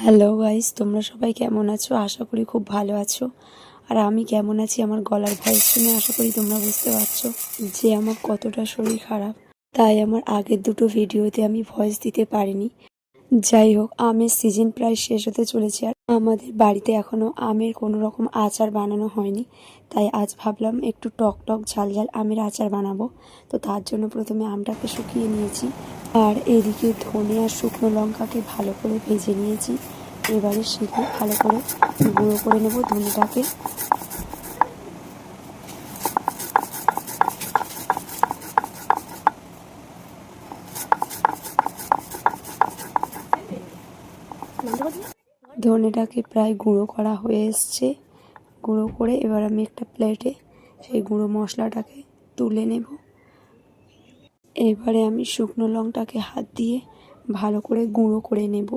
Hello guys, তোমরা সবাই কেমন আছো? আশা করি খুব ভালো আছো। আর আমি কেমন আছি আমার গলার ভয়েস শুনে আশা করি তোমরা বুঝতে পারছো যে আমার কতটা শরীর খারাপ। তাই আমার আগের দুটো ভিডিওতে আমি ভয়েস দিতে পারিনি। যাই হোক, আমের সিজন প্রায় শেষ হতে চলেছে আর আমাদের বাড়িতে এখনো আমের কোনো রকম আচার বানানো হয়নি। তাই আজ ভাবলাম একটু টক টক ঝাল ঝাল আমের আচার বানাবো। তো তার জন্য প্রথমে আমটাকে শুকিয়ে নিয়েছি, আর এদিকে ধনে আর শুকনো লঙ্কাকে ভালো করে ভেজে নিয়েছি। এবারে শিলে ভালো করে গুঁড়ো করে নেব ধনেটাকে। ধনেটাকে প্রায় গুঁড়ো করা হয়ে এসছে। গুঁড়ো করে এবার আমি একটা প্লেটে সেই গুঁড়ো মশলাটাকে তুলে নেব। এবারে আমি শুকনো লঙ্কাটাকে হাত দিয়ে ভালো করে গুঁড়ো করে নেব।